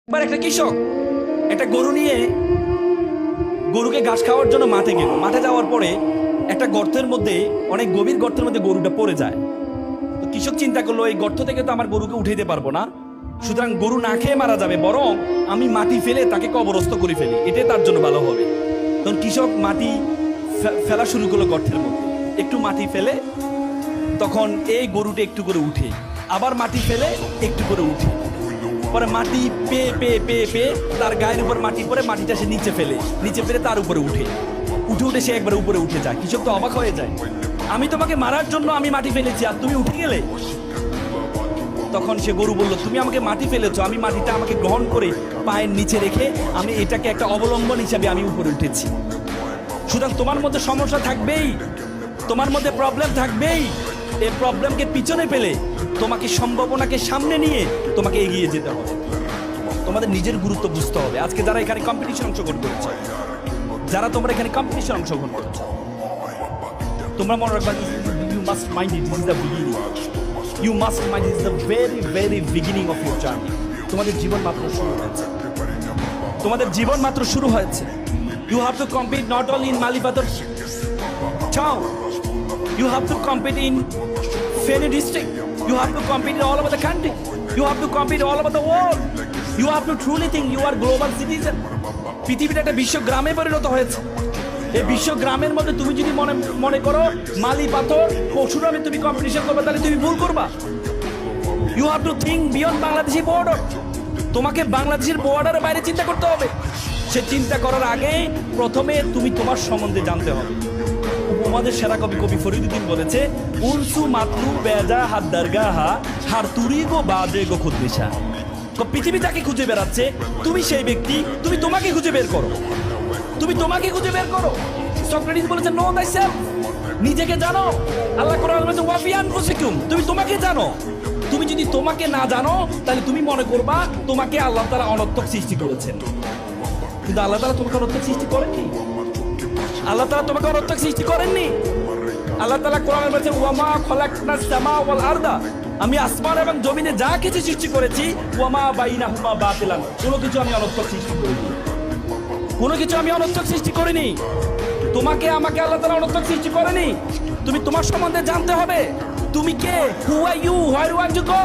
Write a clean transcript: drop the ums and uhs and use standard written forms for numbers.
একবার একটা কৃষক একটা গরু নিয়ে গরুকে ঘাস খাওয়ার জন্য মাঠে গেল। মাঠে যাওয়ার পরে একটা গর্তের মধ্যে, অনেক গভীর গর্তের মধ্যে গরুটা পড়ে যায়। তো কৃষক চিন্তা করলো, এই গর্ত থেকে তো আমার গরুকে উঠাইতে পারবো না, সুতরাং গরু না খেয়ে মারা যাবে, বরং আমি মাটি ফেলে তাকে কবরস্থ করে ফেলি, এটাই তার জন্য ভালো হবে। তখন কৃষক মাটি ফেলা শুরু করলো গর্তের মধ্যে, একটু মাটি ফেলে, তখন এই গরুটা একটু করে উঠে, আবার মাটি ফেলে একটু করে উঠে, পরে মাটি পেয়ে পেয়ে পেয়ে পেয়ে তার গায়ের উপর মাটি পরে মাটিটা সে নিচে ফেলে তার উপরে উঠে সে একবার উপরে উঠে যায়। কৃষক তো অবাক হয়ে যায়, আমি তোমাকে মারার জন্য আমি মাটি ফেলেছি আর তুমি উঠে গেলে। তখন সে গরু বলল, তুমি আমাকে মাটি ফেলেছো, আমি মাটিটা আমাকে গ্রহণ করে পায়ের নিচে রেখে আমি এটাকে একটা অবলম্বন হিসাবে আমি উপরে উঠেছি। সুতরাং তোমার মধ্যে সমস্যা থাকবেই, তোমার মধ্যে প্রবলেম থাকবেই, এই প্রবলেমকে পিছনে ফেলে তোমাকে সম্ভাবনাকে সামনে নিয়ে তোমাকে এগিয়ে যেতে হবে। তোমাদের নিজের গুরুত্ব বুঝতে হবে। আজকে যারা এখানে কম্পিটিশন অংশগ্রহণ করেছে, যারা তোমরা এখানে কম্পিটিশন অংশগ্রহণ করেছো, তোমরা মনে রাখবা, you must mind it is the beginning, you must mind it is the very very beginning of your journey. তোমাদের জীবন মাত্র শুরু হয়েছে, তোমাদের জীবন মাত্র শুরু হয়েছে। You have to compete not only in মালিবাদর town, you have to compete in Feni district, you have to compete all over the country, you have to compete all over the world, you have to truly think you are global citizen. পৃথিবীটা একটা বিশ্ব গ্রামে পরিণত হয়েছে। এই বিশ্ব গ্রামের মধ্যে তুমি যদি মনে করো মালি পাথর পশুরামে তুমি কম্পিটিশন করবে, তাহলে তুমি ভুল করবা। You have to think beyond Bangladeshi border. তোমাকে বাংলাদেশের বর্ডারের বাইরে চিন্তা করতে হবে। সে চিন্তা করার আগে প্রথমে তুমি তোমার সম্বন্ধে জানতে হবে। উপমাদের সেরা কবি কবি ফরিদুদ্দিন বলেছে, উনসু মাতলু বেজা হাত দারগাহা হার তুরি গো বাজে গো খুদ্দিশা। তো পৃথিবী তাকে খুঁজে বেড়াচ্ছে, তুমি সেই ব্যক্তি, তুমি তোমাকে খুঁজে বের করো, তুমি তোমাকে খুঁজে বের করো। সক্রেটিস বলেছে, নো থাইসেলফ, নিজেকে জানো। আল্লাহ কোরআনে বলেছে, ওয়া ফি আনফুসিকুম, তুমি তোমাকে জানো। তুমি যদি তোমাকে না জানো, তাহলে তুমি মনে করবা তোমাকে আল্লাহ তাআলা অনর্থক সৃষ্টি করেছেন, কিন্তু আল্লাহ তাআলা তোমাকে অনর্থক সৃষ্টি করেননি। আল্লাহ তাআলা তোমাকে অনর্থক সৃষ্টি করেননি। আল্লাহ তাআলা কোরআনে বলেছেন, ওয়ামা খলাকনাস সামা ওয়াল আরদা, আমি আসমান এবং জমিনে যা কিছু সৃষ্টি করেছি, ওয়ামা বাইনাহুমা বাতিলান, কোনো কিছু আমি অনর্থক সৃষ্টি করিনি, কোনো কিছু আমি অনর্থক সৃষ্টি করিনি। তোমাকে আমাকে আল্লাহ তাআলা অনর্থক সৃষ্টি করেনি। তুমি তোমার সম্বন্ধে জানতে হবে, তুমি কে, who are you, where you want to go.